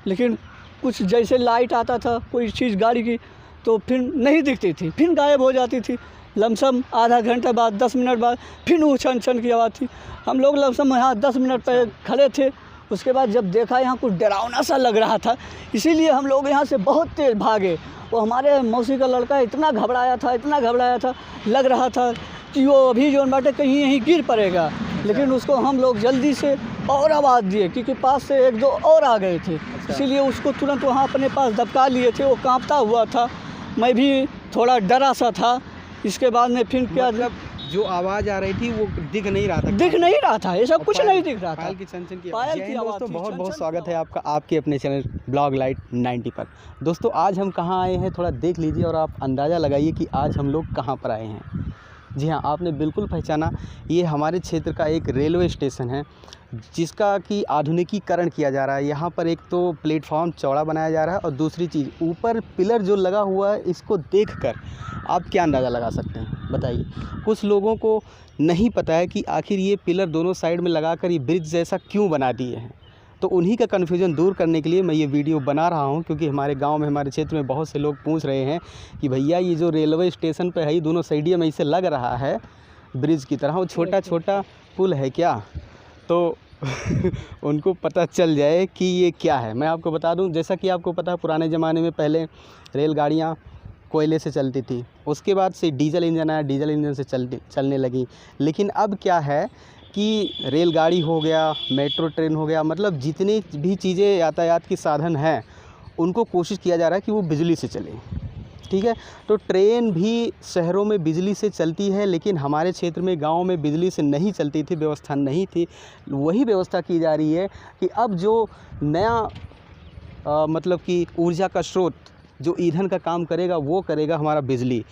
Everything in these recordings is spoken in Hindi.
लेकिन कुछ जैसे लाइट आता था कोई चीज़ गाड़ी की तो फिर नहीं दिखती थी, फिर गायब हो जाती थी। लमसम आधा घंटा बाद 10 मिनट बाद फिर वो छन छन की आवाज़ थी। हम लोग लमसम यहाँ 10 मिनट पहले खड़े थे। उसके बाद जब देखा यहाँ कुछ डरावना सा लग रहा था, इसीलिए हम लोग यहाँ से बहुत तेज़ भागे। वो हमारे मौसी का लड़का इतना घबराया था, लग रहा था कि वो अभी जो बाटे कहीं यहीं गिर पड़ेगा। लेकिन उसको हम लोग जल्दी से और आवाज़ दिए क्योंकि पास से एक दो और आ गए थे, इसीलिए उसको तुरंत वहाँ अपने पास दबका लिए थे। वो कांपता हुआ था, मैं भी थोड़ा डरा सा था। इसके बाद में फिर क्या, मतलब जो आवाज़ आ रही थी वो दिख नहीं रहा था, ये सब कुछ नहीं दिख रहा था। पायल की छन छन की दोस्तों बहुत बहुत स्वागत है आपका आपके अपने चैनल ब्लॉग लाइट 90 पर। दोस्तों आज हम कहाँ आए हैं थोड़ा देख लीजिए और आप अंदाज़ा लगाइए कि आज हम लोग कहाँ पर आए हैं। जी हाँ, आपने बिल्कुल पहचाना, ये हमारे क्षेत्र का एक रेलवे स्टेशन है जिसका कि आधुनिकीकरण किया जा रहा है। यहाँ पर एक तो प्लेटफॉर्म चौड़ा बनाया जा रहा है और दूसरी चीज़ ऊपर पिलर जो लगा हुआ है, इसको देखकर आप क्या अंदाज़ा लगा सकते हैं बताइए। कुछ लोगों को नहीं पता है कि आखिर ये पिलर दोनों साइड में लगाकर ये ब्रिज जैसा क्यों बना दिए हैं, तो उन्हीं का कन्फ्यूज़न दूर करने के लिए मैं ये वीडियो बना रहा हूँ। क्योंकि हमारे गांव में, हमारे क्षेत्र में बहुत से लोग पूछ रहे हैं कि भैया ये जो रेलवे स्टेशन पे है ये दोनों साइडिया में इसे लग रहा है ब्रिज की तरह, वो छोटा छोटा पुल है क्या, तो उनको पता चल जाए कि ये क्या है। मैं आपको बता दूं, जैसा कि आपको पता है पुराने ज़माने में पहले रेलगाड़ियाँ कोयले से चलती थी, उसके बाद से डीजल इंजन आया, डीजल इंजन से चलने लगी। लेकिन अब क्या है कि रेलगाड़ी हो गया, मेट्रो ट्रेन हो गया, मतलब जितनी भी चीज़ें यातायात की साधन हैं उनको कोशिश किया जा रहा है कि वो बिजली से चले। ठीक है, तो ट्रेन भी शहरों में बिजली से चलती है, लेकिन हमारे क्षेत्र में गांव में बिजली से नहीं चलती थी, व्यवस्था नहीं थी। वही व्यवस्था की जा रही है कि अब जो नया मतलब कि ऊर्जा का स्रोत जो ईंधन का काम करेगा वो करेगा हमारा बिजली।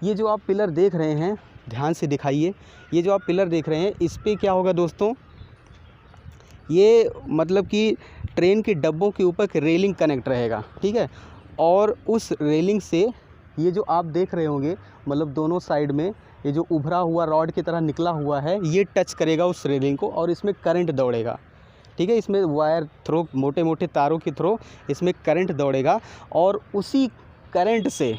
ये जो आप पिलर देख रहे हैं, ध्यान से दिखाइए, ये जो आप पिलर देख रहे हैं इस पे क्या होगा दोस्तों, ये मतलब कि ट्रेन के डब्बों के ऊपर रेलिंग कनेक्ट रहेगा। ठीक है, और उस रेलिंग से ये जो आप देख रहे होंगे, मतलब दोनों साइड में ये जो उभरा हुआ रॉड की तरह निकला हुआ है, ये टच करेगा उस रेलिंग को और इसमें करंट दौड़ेगा। ठीक है, इसमें वायर थ्रो, मोटे मोटे तारों के थ्रो इसमें करंट दौड़ेगा और उसी करंट से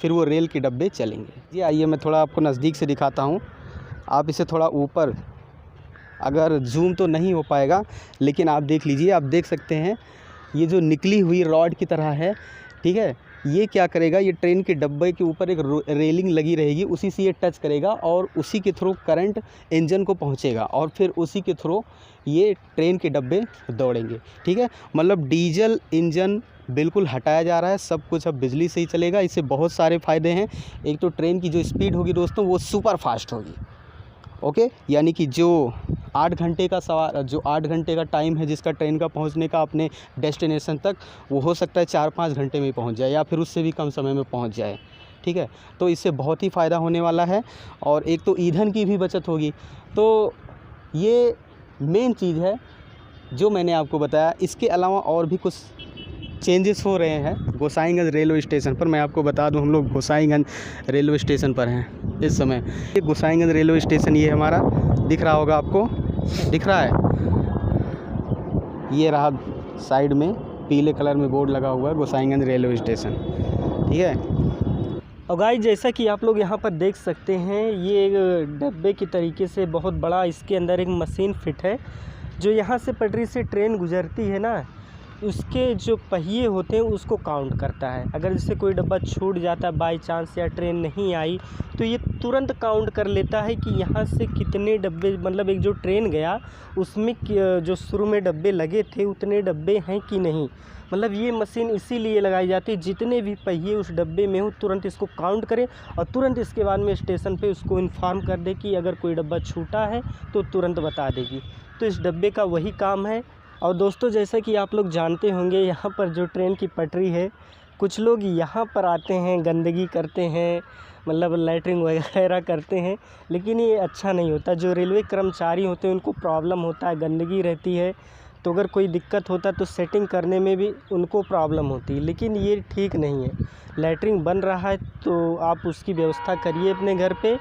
फिर वो रेल के डब्बे चलेंगे। जी आइए मैं थोड़ा आपको नज़दीक से दिखाता हूँ। आप इसे थोड़ा ऊपर, अगर जूम तो नहीं हो पाएगा लेकिन आप देख लीजिए, आप देख सकते हैं ये जो निकली हुई रॉड की तरह है। ठीक है, ये क्या करेगा, ये ट्रेन के डब्बे के ऊपर एक रेलिंग लगी रहेगी, उसी से ये टच करेगा और उसी के थ्रू करंट इंजन को पहुंचेगा और फिर उसी के थ्रू ये ट्रेन के डब्बे दौड़ेंगे। ठीक है, मतलब डीजल इंजन बिल्कुल हटाया जा रहा है, सब कुछ अब बिजली से ही चलेगा। इससे बहुत सारे फ़ायदे हैं। एक तो ट्रेन की जो स्पीड होगी दोस्तों वो सुपर फास्ट होगी। ओके, यानी कि जो 8 घंटे का सवार, जो 8 घंटे का टाइम है जिसका ट्रेन का पहुंचने का अपने डेस्टिनेशन तक, वो हो सकता है 4-5 घंटे में पहुंच जाए या फिर उससे भी कम समय में पहुंच जाए। ठीक है, तो इससे बहुत ही फ़ायदा होने वाला है और एक तो ईंधन की भी बचत होगी। तो ये मेन चीज़ है जो मैंने आपको बताया। इसके अलावा और भी कुछ चेंजेस हो रहे हैं गोसाईगंज रेलवे स्टेशन पर। मैं आपको बता दूं, हम लोग गोसाईगंज रेलवे स्टेशन पर हैं इस समय। ये गोसाईगंज रेलवे स्टेशन ये हमारा दिख रहा होगा आपको, दिख रहा है, ये रहा साइड में पीले कलर में बोर्ड लगा हुआ है गोसाईगंज रेलवे स्टेशन। ठीक है, और गाइस जैसा कि आप लोग यहाँ पर देख सकते हैं, ये एक डब्बे की तरीके से बहुत बड़ा इसके अंदर एक मशीन फिट है जो यहाँ से पटरी से ट्रेन गुजरती है ना, उसके जो पहिए होते हैं उसको काउंट करता है। अगर जैसे कोई डब्बा छूट जाता है बाई चांस या ट्रेन नहीं आई, तो ये तुरंत काउंट कर लेता है कि यहाँ से कितने डब्बे, मतलब एक जो ट्रेन गया उसमें जो शुरू में डब्बे लगे थे उतने डब्बे हैं कि नहीं। मतलब ये मशीन इसीलिए लगाई जाती है जितने भी पहिए उस डब्बे में हो तुरंत इसको काउंट करे और तुरंत इसके बाद में स्टेशन पे उसको इन्फॉर्म कर दे कि अगर कोई डब्बा छूटा है तो तुरंत बता देगी। तो इस डब्बे का वही काम है। और दोस्तों जैसा कि आप लोग जानते होंगे, यहाँ पर जो ट्रेन की पटरी है, कुछ लोग यहाँ पर आते हैं गंदगी करते हैं, मतलब लैट्रिन वगैरह करते हैं, लेकिन ये अच्छा नहीं होता। जो रेलवे कर्मचारी होते हैं उनको प्रॉब्लम होता है, गंदगी रहती है, तो अगर कोई दिक्कत होता है तो सेटिंग करने में भी उनको प्रॉब्लम होती है, लेकिन ये ठीक नहीं है। लैट्रिन बन रहा है तो आप उसकी व्यवस्था करिए अपने घर पे।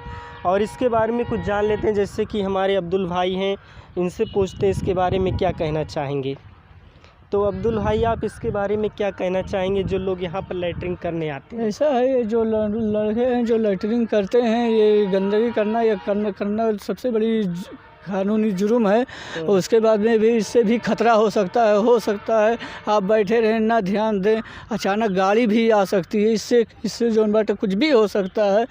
और इसके बारे में कुछ जान लेते हैं, जैसे कि हमारे अब्दुल भाई हैं, इनसे पूछते हैं इसके बारे में क्या कहना चाहेंगे। तो अब्दुल भाई, आप इसके बारे में क्या कहना चाहेंगे, जो लोग यहाँ पर लैट्रिन करने आते हैं? ऐसा है, ये जो लड़के हैं जो लैटरिन करते हैं, ये गंदगी करना या करना सबसे बड़ी कानूनी जुर्म है। उसके बाद में भी इससे भी खतरा हो सकता है आप बैठे रहें ना ध्यान दें, अचानक गाड़ी भी आ सकती है, इससे जो बाटे कुछ भी हो सकता है।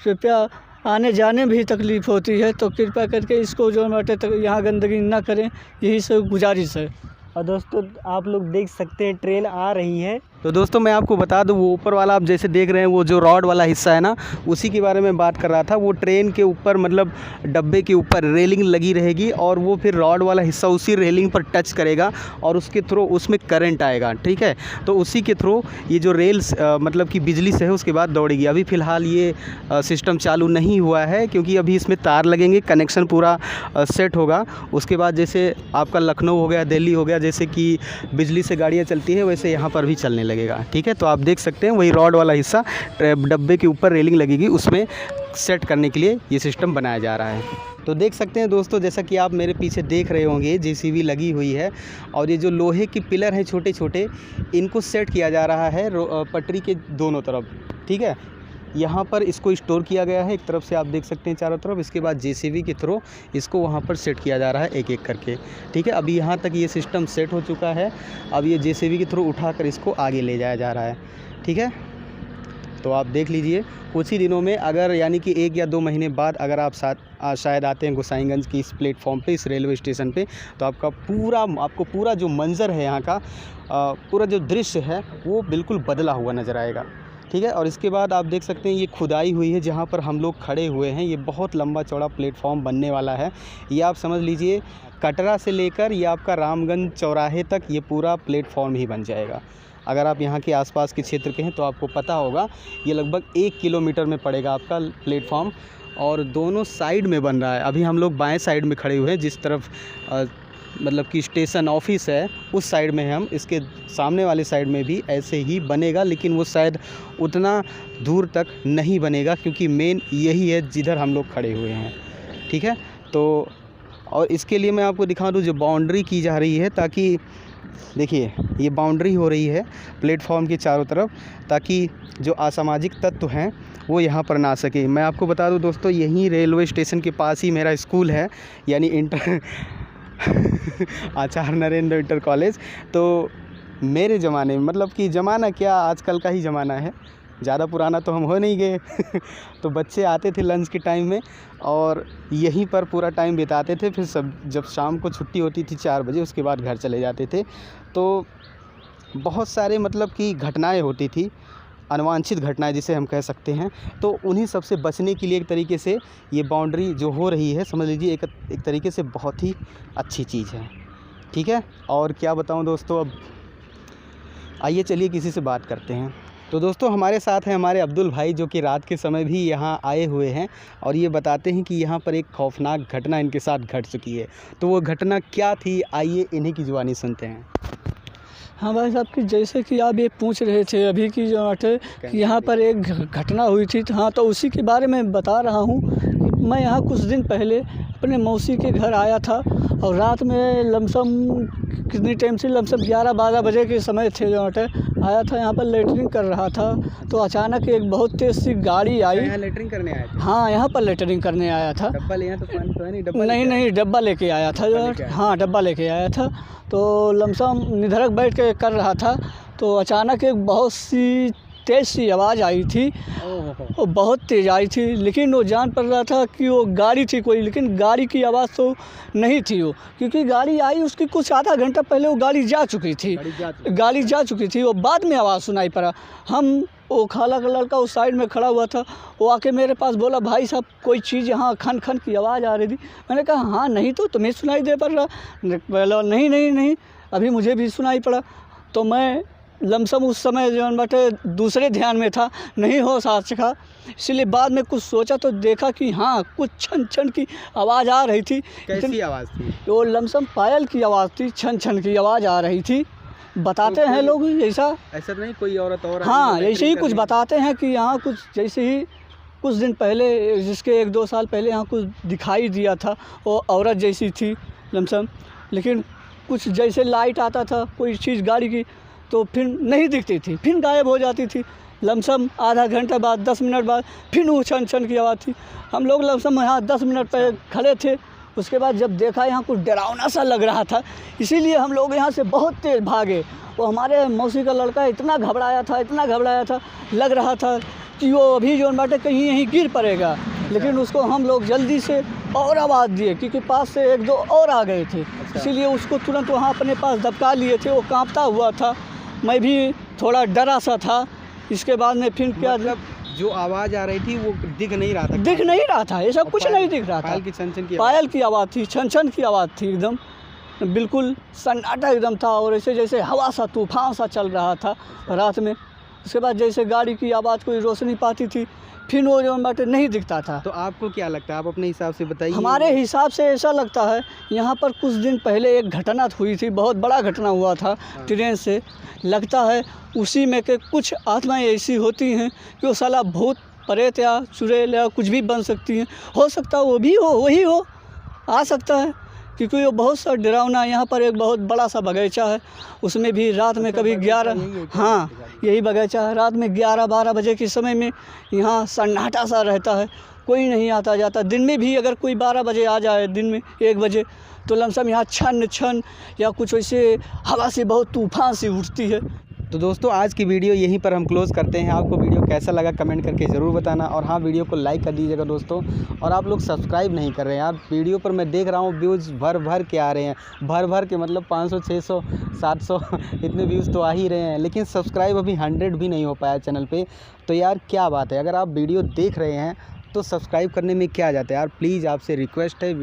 कृपया आने जाने भी तकलीफ़ होती है, तो कृपया करके इसको जो बाटे यहाँ गंदगी ना करें, यही सब गुजारिश है। और दोस्तों, आप लोग देख सकते हैं ट्रेन आ रही है। तो दोस्तों मैं आपको बता दूं, वो ऊपर वाला आप जैसे देख रहे हैं, वो जो रॉड वाला हिस्सा है ना, उसी के बारे में बात कर रहा था। वो ट्रेन के ऊपर मतलब डब्बे के ऊपर रेलिंग लगी रहेगी और वो फिर रॉड वाला हिस्सा उसी रेलिंग पर टच करेगा और उसके थ्रू उसमें करंट आएगा, ठीक है। तो उसी के थ्रू ये जो रेल्स मतलब कि बिजली से है उसके बाद दौड़ेगी। अभी फ़िलहाल ये सिस्टम चालू नहीं हुआ है, क्योंकि अभी इसमें तार लगेंगे, कनेक्शन पूरा सेट होगा। उसके बाद जैसे आपका लखनऊ हो गया, दिल्ली हो गया, जैसे कि बिजली से गाड़ियाँ चलती है, वैसे यहाँ पर भी चलने लगेगा, ठीक है। तो आप देख सकते हैं वही रॉड वाला हिस्सा डब्बे के ऊपर रेलिंग लगेगी, उसमें सेट करने के लिए ये सिस्टम बनाया जा रहा है। तो देख सकते हैं दोस्तों, जैसा कि आप मेरे पीछे देख रहे होंगे, जेसीबी लगी हुई है और ये जो लोहे के पिलर हैं छोटे छोटे, इनको सेट किया जा रहा है पटरी के दोनों तरफ, ठीक है। यहाँ पर इसको स्टोर किया गया है, एक तरफ से आप देख सकते हैं चारों तरफ। इसके बाद जेसीबी के थ्रू इसको वहाँ पर सेट किया जा रहा है एक एक करके, ठीक है। अभी यहाँ तक ये सिस्टम सेट हो चुका है, अब ये जेसीबी के थ्रू उठाकर इसको आगे ले जाया जा रहा है, ठीक है। तो आप देख लीजिए, कुछ ही दिनों में, अगर यानी कि 1 या 2 महीने बाद अगर आप शायद आते हैं गोसाईगंज की इस प्लेटफॉर्म पे, इस रेलवे स्टेशन पे, तो आपको पूरा जो मंज़र है यहाँ का, पूरा जो दृश्य है वो बिल्कुल बदला हुआ नज़र आएगा, ठीक है। और इसके बाद आप देख सकते हैं ये खुदाई हुई है जहाँ पर हम लोग खड़े हुए हैं। ये बहुत लंबा चौड़ा प्लेटफॉर्म बनने वाला है। ये आप समझ लीजिए कटरा से लेकर ये आपका रामगंज चौराहे तक ये पूरा प्लेटफॉर्म ही बन जाएगा। अगर आप यहाँ के आसपास के क्षेत्र के हैं तो आपको पता होगा, ये लगभग 1 किलोमीटर में पड़ेगा आपका प्लेटफॉर्म, और दोनों साइड में बन रहा है। अभी हम लोग बाएँ साइड में खड़े हुए हैं, जिस तरफ मतलब कि स्टेशन ऑफिस है उस साइड में है हम। इसके सामने वाले साइड में भी ऐसे ही बनेगा, लेकिन वो शायद उतना दूर तक नहीं बनेगा, क्योंकि मेन यही है जिधर हम लोग खड़े हुए हैं, ठीक है। तो और इसके लिए मैं आपको दिखा दूँ, जो बाउंड्री की जा रही है, ताकि देखिए ये बाउंड्री हो रही है प्लेटफॉर्म के चारों तरफ, ताकि जो असामाजिक तत्व हैं वो यहाँ पर ना सके। मैं आपको बता दूँ दोस्तों, यहीं रेलवे स्टेशन के पास ही मेरा स्कूल है, यानी आचार्य नरेंद्र इंटर कॉलेज। तो मेरे ज़माने में, मतलब कि ज़माना क्या, आजकल का ही ज़माना है, ज़्यादा पुराना तो हम हो नहीं गए तो बच्चे आते थे लंच के टाइम में और यहीं पर पूरा टाइम बिताते थे। फिर सब जब शाम को छुट्टी होती थी 4 बजे, उसके बाद घर चले जाते थे। तो बहुत सारे मतलब कि घटनाएं होती थी, अनवांछित घटनाएं जिसे हम कह सकते हैं। तो उन्हीं सब से बचने के लिए एक तरीके से ये बाउंड्री जो हो रही है, समझ लीजिए एक तरीके से बहुत ही अच्छी चीज़ है, ठीक है। और क्या बताऊं दोस्तों, अब आइए चलिए किसी से बात करते हैं। तो दोस्तों हमारे साथ हैं हमारे अब्दुल भाई, जो कि रात के समय भी यहाँ आए हुए हैं और ये बताते हैं कि यहाँ पर एक खौफनाक घटना इनके साथ घट चुकी है। तो वो घटना क्या थी, आइए इन्हीं की जुबानी सुनते हैं। हाँ भाई साहब, कि जैसे कि आप ये पूछ रहे थे अभी की जो बात कि यहाँ पर एक घटना हुई थी, हाँ, तो उसी के बारे में बता रहा हूँ। मैं यहाँ कुछ दिन पहले अपने मौसी के घर आया था और रात में लमसम कितनी टाइम से, लमसम 11-12 बजे के समय थे, जो आया था यहाँ पर लेटरिंग कर रहा था। तो अचानक एक बहुत तेज़ सी गाड़ी आई। यहाँ लेटरिंग करने आया था? हाँ, यहाँ पर लेटरिंग करने आया था। डब्बा ले, तो पानी तो है नहीं, डब्बा नहीं, डब्बा लेके आया था जो, हाँ, डब्बा लेके आया था। तो लमसम निधड़क बैठ के कर रहा था, तो अचानक एक बहुत सी तेज़ सी आवाज़ आई थी, वो बहुत तेज़ आई थी, लेकिन वो जान पड़ रहा था कि वो गाड़ी थी कोई, लेकिन गाड़ी की आवाज़ तो नहीं थी वो, क्योंकि गाड़ी आई उसकी कुछ आधा घंटा पहले वो गाड़ी जा चुकी थी, वो बाद में आवाज़ सुनाई पड़ा। वो खाला का लड़का उस साइड में खड़ा हुआ था, वो आके मेरे पास बोला, भाई साहब कोई चीज़ यहाँ खन खन की आवाज़ आ रही थी। मैंने कहा हाँ, नहीं तो तुम्हें सुनाई दे पड़ रहा? बोला नहीं, अभी मुझे भी सुनाई पड़ा। तो मैं लमसम उस समय जो बाटे दूसरे ध्यान में था, नहीं होश आ सका, इसलिए बाद में कुछ सोचा तो देखा कि हाँ, कुछ छन छन की आवाज़ आ रही थी। कैसी आवाज़ थी? वो लमसम पायल की आवाज़ थी, छन छन की आवाज़ आ रही थी। बताते हैं लोग ऐसा नहीं, कोई औरत और? हाँ, ऐसे ही कुछ बताते हैं कि यहाँ कुछ जैसे ही कुछ दिन पहले, जिसके 1-2 साल पहले यहाँ कुछ दिखाई दिया था, वो औरत जैसी थी लमसम, लेकिन कुछ जैसे लाइट आता था कोई चीज़ गाड़ी की तो फिर नहीं दिखती थी, फिर गायब हो जाती थी। लमसम आधा घंटा बाद 10 मिनट बाद फिर वो छन छन की आवाज़ थी। हम लोग लमसम यहाँ 10 मिनट पहले खड़े थे। उसके बाद जब देखा यहाँ कुछ डरावना सा लग रहा था, इसीलिए हम लोग यहाँ से बहुत तेज़ भागे। वो हमारे मौसी का लड़का इतना घबराया था, लग रहा था कि वो अभी जो बाटे कहीं यहीं गिर पड़ेगा। लेकिन उसको हम लोग जल्दी से और आवाज़ दिए क्योंकि पास से 1-2 और आ गए थे, इसीलिए उसको तुरंत वहाँ अपने पास दबका लिए थे। वो कांपता हुआ था, मैं भी थोड़ा डरा सा था। इसके बाद में फिर क्या, मतलब जो आवाज़ आ रही थी वो दिख नहीं रहा था, ये सब कुछ नहीं दिख रहा था। पायल की आवाज़ थी, छन छन की आवाज़ थी, एकदम बिल्कुल सन्नाटा एकदम था। और ऐसे जैसे हवा सा तूफान सा चल रहा था रात में। उसके बाद जैसे गाड़ी की आवाज़ कोई रोशनी पाती थी, फिर वो जो बाटे नहीं दिखता था। तो आपको क्या लगता है, आप अपने हिसाब से बताइए। हमारे हिसाब से ऐसा लगता है, यहाँ पर कुछ दिन पहले एक घटना हुई थी, बहुत बड़ा घटना हुआ था ट्रेन से। लगता है उसी में के कुछ आत्माएं ऐसी होती हैं कि वो साला भूत प्रेत या चुड़ैल या कुछ भी बन सकती हैं। हो सकता है वो भी हो, वही हो, आ सकता है क्योंकि वो बहुत सा डरावना। यहाँ पर एक बहुत बड़ा सा बगीचा है, उसमें भी रात में कभी 11, हाँ यही बगीचा है। रात में 11-12 बजे के समय में यहाँ सन्नाटा सा रहता है, कोई नहीं आता जाता। दिन में भी अगर कोई 12 बजे आ जाए, दिन में 1 बजे, तो लमसम यहाँ छन छन या कुछ वैसे हवा से बहुत तूफान सी उठती है। तो दोस्तों आज की वीडियो यहीं पर हम क्लोज़ करते हैं। आपको वीडियो कैसा लगा कमेंट करके ज़रूर बताना, और हाँ वीडियो को लाइक कर दीजिएगा दोस्तों। और आप लोग सब्सक्राइब नहीं कर रहे हैं यार। वीडियो पर मैं देख रहा हूँ व्यूज़ भर के आ रहे हैं, भर के मतलब 500, 600, 700 इतने व्यूज़ तो आ ही रहे हैं, लेकिन सब्सक्राइब अभी 100 भी नहीं हो पाया चैनल पर। तो यार क्या बात है, अगर आप वीडियो देख रहे हैं तो सब्सक्राइब करने में क्या जाता है यार। प्लीज़ आपसे रिक्वेस्ट है,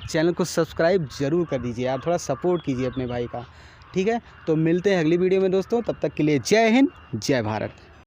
चैनल को सब्सक्राइब ज़रूर कर दीजिए यार, थोड़ा सपोर्ट कीजिए अपने भाई का, ठीक है। तो मिलते हैं अगली वीडियो में दोस्तों, तब तक के लिए जय हिंद, जय भारत।